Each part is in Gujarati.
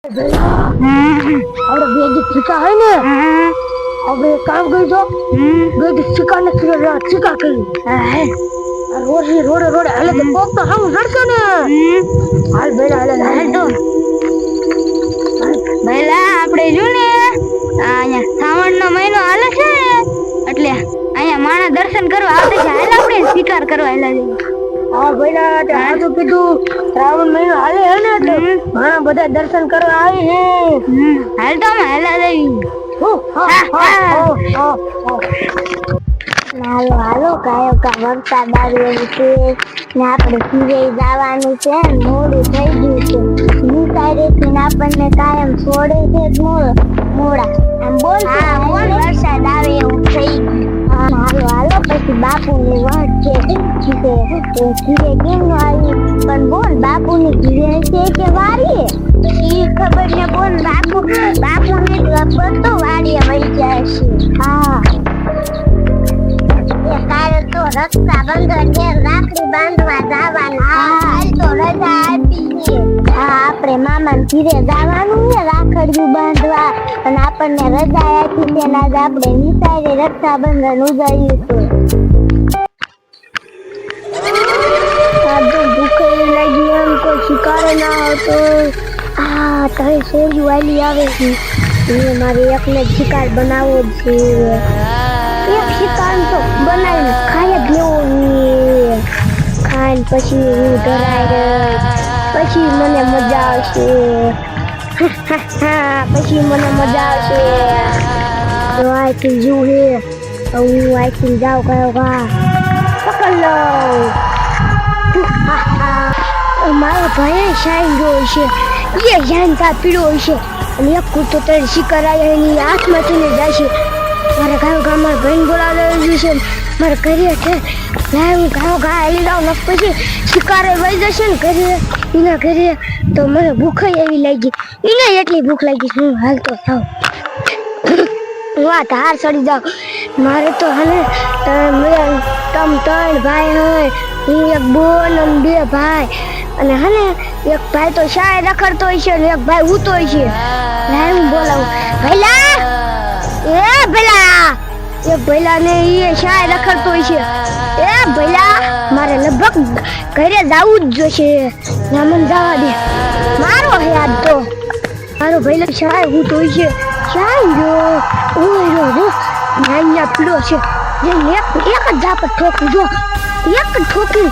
આપણે બે દી શિકાર હે ને આપણે કામ કરજો બે દી શિકાર ને શિકાર કરી રોડે રોડે હાલે તો કોક તો હાવ નડશે ને હાલ બેલા હાલ તો ભઈલા આપણે જો ને અહીંયા શ્રાવણ નો મહિનો હાલે છે એટલે અહીંયા માણા દર્શન કરવા આવતે છે. હાલ આપણે શિકાર કરવા હાલા જઈએ. હા બેલા તે આ તો કીધું શ્રાવણ મહિનો હાલે હે ને એટલે ઘણા બધા દર્શન કરવા આવે હે. હાલ તો અમે હાલા જઈએ. હાલો હાલો કાયો કા વરસાદ આવ્યો છે ને આપણે ઘરે જવાનું છે. મોડું થઈ ગયું છે. નિસારેથી આપણને કાયમ છોડે છે મોડા આમ બોલ વરસાદ આવે એવું થઈ ગયું. હાલો હાલો પછી બાપુની વાત છે ઘીરે કેમ ન આવી પણ બોલ બાપુની ઘીરે છે કે વારીએ ઈ ખબર ને બોલ બાપુને બધો વાડીએ વહી જાય છે. હા કાલે તો રક્ષાબંધન છે રાખડી બાંધવા જવાનું. હાલ તો રજા આપી છે. હા આપણે મામા ઘીરે જવાનું છે રાખડીયું બાંધવા અને આપણને રજા આપી તેના જ આપણે નિસારે રક્ષાબંધન ઉજવ્યું હતું. ભૂખે લાગી એમ કોઈ શિકાર ના આવતો. હા તારે શેરી વાલી આવે છે મારે એકને શિકાર બનાવવો જ છે. એક શિકાર તો બનાવીને ખાઈ જ લેવો ખાઈને પછી હું ધરાય પછી મને મજા આવશે. પછી મને મજા આવશે. તો આઈથી જુ હે હું આઈથી જાઉં કયો કા પકડ લો. મારો ભાઈ શાઈન ગયો છે એ જાનતા પીડો છે અને એક કૂતો તર શિકાર આવ્યા એની હાથમાંથી ને જાય છે. મારે ગાયો ગામમાં ભાઈને બોલાવેલું છે મારે કરીએ છે હું ગાયો ગા હાલી જાઉં ને પછી શિકારે વહી જશે ને ઘરે એના ઘરે તો મને ભૂખ એવી લાગી એને એટલી ભૂખ લાગી હું હાલતો થાવ વાત હાર ચડી જાઉં. મારે તો હને તમ ત્રણ ભાઈ હોય હું એક બોન અને બે ભાઈ અને હને એક ભાઈ તો શાય રખડતો હોય છે અને એક ભાઈ ઉતો હોય છે. હું બોલાવું ભઈલા એ ભઈલા એ ભઈલા ને એ શાય રખડતો હોય છે. એ ભઈલા મારે લગભગ ઘરે જવું જ જોશે ના મને જવા દે મારો યાદ તો મારો ભઈલા શાય ઉતો હોય છે. શાય જો ઓય રો નાન્યા પીડો છે એક જ ઝાપટ ઠોકું જો એક જ ઠોક્યું.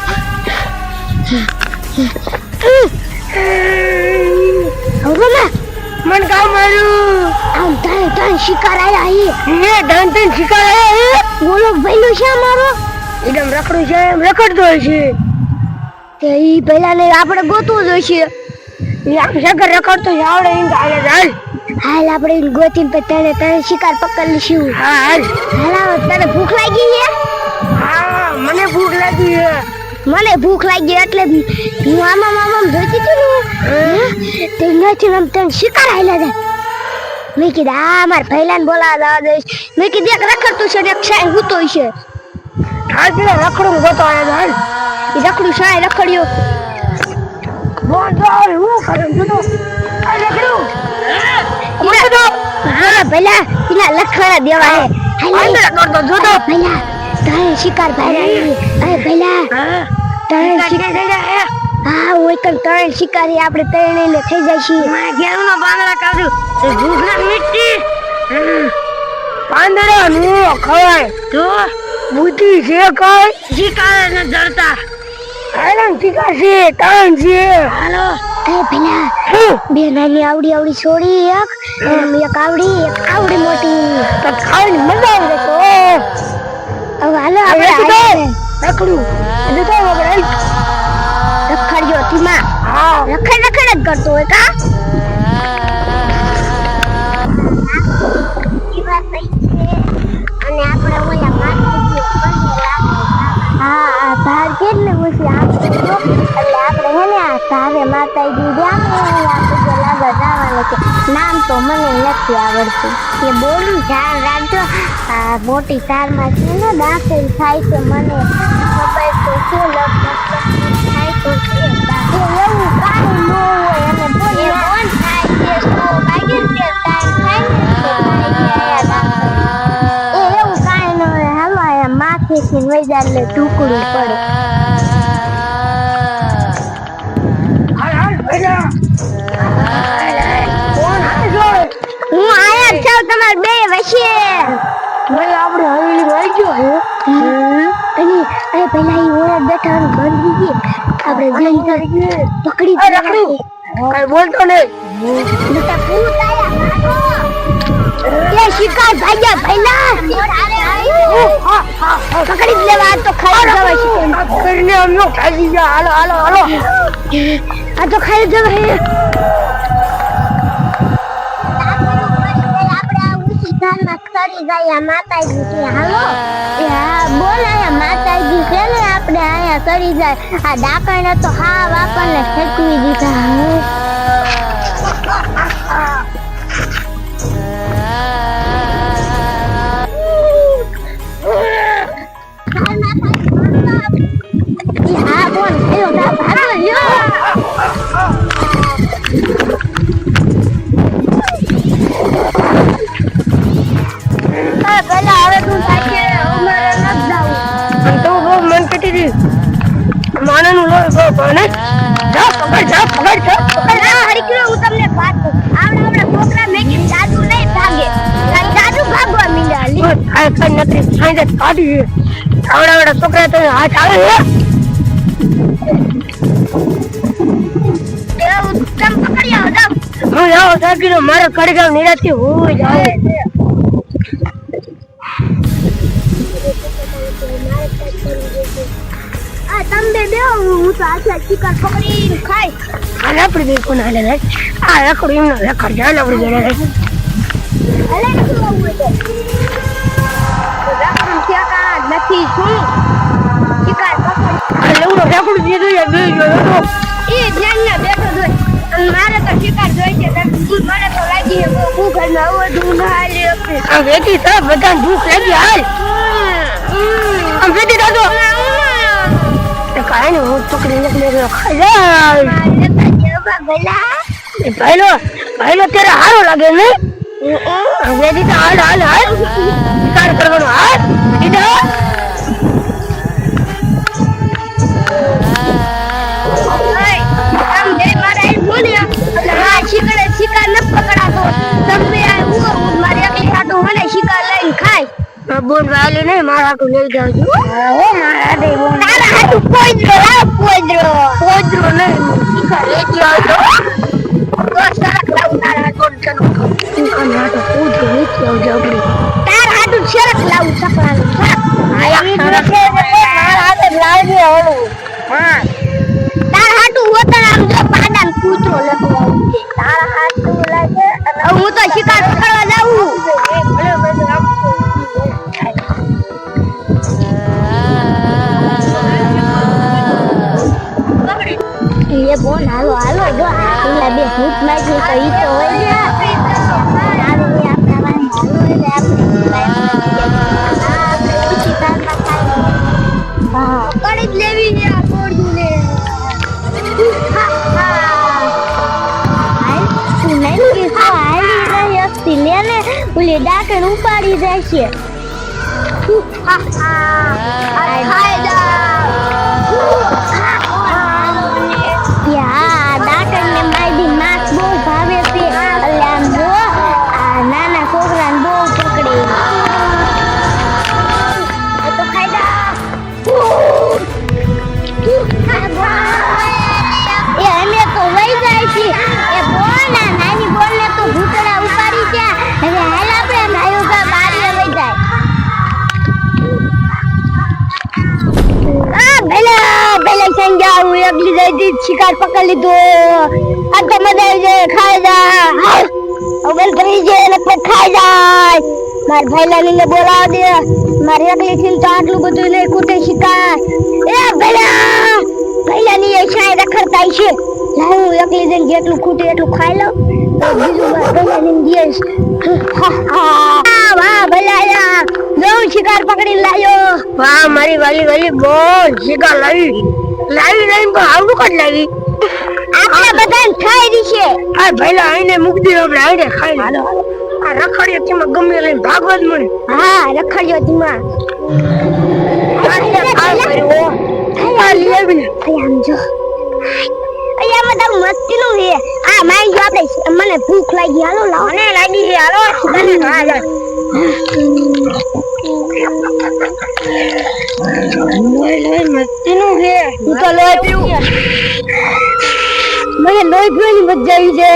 હવે મન કામ મારું આમ તાય શિકાર આયા હે ધન શિકાર આયા હે બોલો ભઈલો છે મારો એકદમ રખડું છે એમ રખડતો હોય છે તે ઈ પહેલા ને આપણે ગોતવું જોઈશે. ઈ આમ શગર રખડતો છે આવડે એમ હાલે હાલ આપણે ગોતીને પછી તને શિકાર પકડી લઈશું. હાલ તને ભૂખ લાગી છે? હા મને ભૂખ લાગી છે. મને ભૂખ લાગી એટલે હું આમાં જોઈતી હતી ને તે નથી આમ તને શિકાર આયલા જાય. મેં કીધું આ મારા ભઈલાને બોલાવા દઈશ. મેં કીધું એક રખડતું છે એક શાય હૂતો છે. હાલ પેલા રખડું ગોતો આયા હાલ એ રખડું શાય રખડ્યો બોલ તો હું કરું જો આ રખડું ભઈલા એના લખડા દેવા હે હાલ કરતો જો તો ભઈલા તારે શિકાર ભાઈ અરે ભઈલા તારે શિકાર હા ઓય કન તારે શિકારી આપણે તરણીને થઈ જઈશી. મેં ઘેરનો બાંગડા કાઢું એ ભૂખના મિટ્ટી પાંદડા નો ખવાય તો બુદ્ધિ છે કઈ શિકાર ને ડરતા હાલન શિકાર છે કાન છે. હાલો એ ભઈલા બે નાની આવડી છોડી એક આવડી મોટી તો ખાવાની મજા આવે તો હવે હાલો આપણે રખડું તો વગર રખડજો ધીમા. હા રખડ જ કરતો હોય કા અને આપણે ઓલા માથે હા ભાર કેટલે પછી એટલે આપણે હે ને આ તારે માતાજી આપણે લાગા જવાનું છે. નામ તો મને નથી આવડતું એ બોલું ધ્યાન રાખજો. આ મોટી તારમાં છે ને દાખલ થાય છે મને ખબર તો છે લગ્ન થાય તો છે એવું કાંઈ ન હોય અને બોલ થાય છે વઈ જાય એટલે ટુકડું પડે. હાલ હાલ ભૈલા કોણ હાજો હું આયા જ છું તમાર બે વચ્ચે. ભાઈ આપણે હવેલી માં આવી ગયો હે અને પેલા ઈ ઓળા બેઠાનું બંધ ગઈ આપણે જઈને પકડી રખડું કઈ બોલતો નહીં બેટા ભૂત આયા એ શિકાર ભાગ્યા ભઈલા પકડી જ લેવા તો ખાઈ જવા શિકાર કરીને અમને ખાઈ ગયા હાલો હાલો હાલો આ તો ખાઈ જવા હે કરી જાય માતાજી કે હાલો હા બોલ આયા માતાજી છે ને આપણે આયા કરી જાય આ ડાકણ તો હા આપણને ફેંકવી દીધા હા બોલ એલો ભાગો લ્યો પેલા હવે તું થાય અમારે ન જાવું તો બહુ મન કટી દી માનાનું લોહી બહુ બને જા પકડ હરી કિલો હું તમને વાત કરું આવડા છોકરા મેકી જાદુ નહીં ભાગે જાદુ ભાગવા મીંડા લી આ કઈ નથી સાંજે કાઢી આવડા છોકરા તો હાથ આવે હે એવું તમ પકડી આવો જાવ હું આવો સાકીનો મારો કડગાવ નિરાતી હોય જાય આ તમને બેહો હું તો આખા શિકાર પકડીને ખાઈ હાલ આપણે બે કોણ હાલે રે આ રખડું એમનો રખડ જાય આપણે જણે રે અલે શું આવું તો રાખડું ક્યાં નથી શું શિકાર પકડી આ લેવડો રખડું દીધું યાર બે ગયો એ ધ્યાન બેઠો જોઈ અને મારે તો શિકાર જોઈ છે મને તો લાગી છે હું ઘરમાં આવું દૂર ના હાલી શકે આ વેકી તો બધા ભૂખ લાગી હાલ આમ વેકી દાદો કાંઈ હું પકડી નીકળી ખાઈ જાય ભાઈલો ત્યારે હારો લાગે ને વેદી તો હાલ હાલ હાલ શિકાર કરવાનો હાલ દીધા શિકાર ન પકડાતો તમે મારી એકલી હાટો મને શિકાર લઈને ખાય બોલ વાલે ને મારા હાટું લઈ જાવ છું હો મારા દે બોલ તારા હાટુ પોઈદ્રો ને શિકાર લઈ જાવ છો તો સરક લાવું તારા હાટુ અને હાટું પોઈદ્રો લઈ જાવ છો આપણે તારા હાટુ સરક લાવું સકલાનું મારા હાટુ લાવજે ઓલું હા તારા હાટુ હોતર આમ જો પાડાન કૂતરો લેતો આવજે તારા હાટુ લાગે હું તો શિકાર પકડવા જાઉં ये बोल हालो हालो जो आला बे भूत लागी तो ઈ તો હોય ને હાલો એ આપણા વાને હાલો એટલે આપણે ઉચી તાનમાં ખાઈ હા પડી જ લેવી છે આ છોડું ને હાલ તું નહીં કે તો હાલી રહી હસ્તી લે ને ઓલી ડાકણ ઉપાડી જાય છે હા હા ખાઈ જા ડાકણને મારી માસ બહુ ભાવે છે એટલે આમ જો આ નાના છોકરાને બહુ પકડે તો ખાઈ જા એ અમે તો વઈ જાય છે એ બોલ ના નાની બોલ ને તો ભૂતડા ઉપાડી ગયા હવે હાલ આપણે નાયું કા બારીએ વઈ જાય ભલે સંજા હું એકલી જઈ શિકાર પકડી લીધો આ તો મજા આવી જાય ખાઈ જા અવલ કરી જાય ને પછી ખાઈ જાય માર ભાઈલાની ને બોલાવ દે મારી એકલી થી તો આટલું બધું લઈ કૂટે શિકાર એ ભાઈલાની એ શાય રખડતા છે લાવ હું એકલી જઈને જેટલું ખૂટે એટલું ખાઈ લઉં તો બીજું માર ભાઈલાની દેશ વાહ ભલાયા જો શિકાર પકડી લાયો વાહ મારી વાલી બોલ શિકાર લાવી નહીં પણ આવડું કદ લાવી આપણે બધાને ખાઈ દીશે આ ભાઈલા આઈને મૂકી દે આપણે આઈને ખાઈ લે આ રખડીએ તેમાં ગમે લઈને ભાગવા જ મળે હા રખડ્યો ધીમા આ લઈ આવીને આમ જો અહીંયા બધા મસ્તી નું છે આ માઈ જો આપણે મને ભૂખ લાગી હાલો લાવો મને લાગી છે હાલો તને હા જા લોહી મસ્તી નું છે હું તો લોહી પીવું મને લોહી પીવાની મજા આવી છે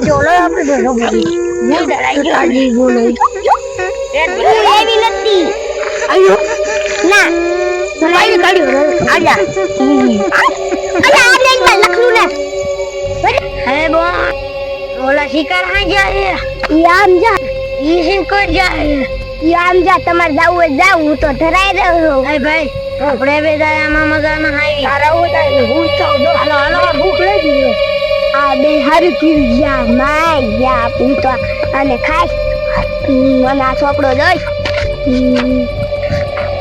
જોલો આપણે બેઠો બોલી હું ડરાઈ ગયો આજે બોલો એવી નથી આયો ના સલાઈ કાઢ્યો આજા અલા આ લેન લખલું ને હે બોન ઓલા શિકાર હા જાય ઈ આમ જા ઈ સિન કોઈ જાય ઈ આમ જા તમારે જાવું હોય જાવ હું તો ધરાઈ રહ્યો એ ભાઈ આપણે બે દાયામાં મજામાં આવી તારા ઉતાય હું તો હાલો હાલો ભૂખ લાગી ગયો આ બે હારું થયું યા માય યા હું તો અને ખાઈ મને આ ચોપડો જોઈ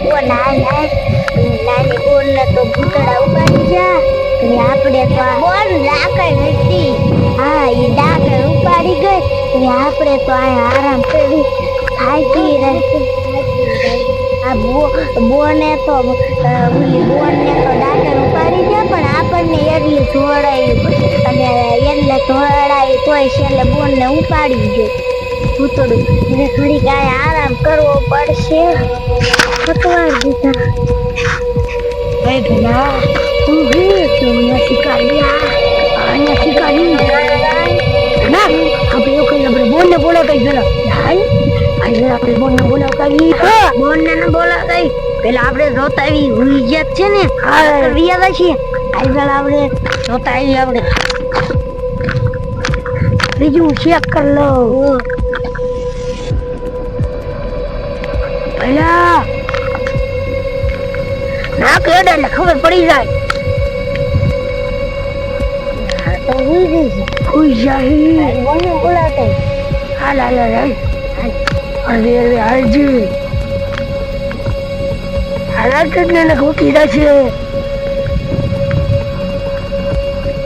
ઓ નાની બોલ ને તો ભૂતડા ઉપાડી જા અને આપણે તો બોલ લાકડ હતી હા એ ડાકડ ઉપાડી ગઈ અને આપણે તો આ આરામ કરી થાકી રહી આ બોને તો ઓલી બોનને તો ડાકડ ઉપાડી ગયા પણ આપણને એટલી ધોળાયું અને એટલે ધોળાયું તોય છેલ્લે બોનને ઉપાડી ગયો ભૂતડું એટલે થોડીક આ આરામ કરવો પડશે પકવાર દીધા એ ભલા તું હે તો અહીંયા શિકારી અહીંયા શિકારી ના આપણે એવું કઈ આપણે બોનને બોલાવતા જરા હાલ આજે આપણે બોનને બોલાવતા બોનને ન બોલાવતા પેલા આપણે જોતા આવી હુઈ જાત છે ને હા વિયા છે આજે આપણે જોતા આવી આપણે બીજું ચેક કર લો પેલા ના કેડે એટલે ખબર પડી જાય તો હુઈ જાય બોલને બોલાવતા હાલ હાલ હાલ અરે અરે હાલજી હાલ કેટલે ને ગોતી છે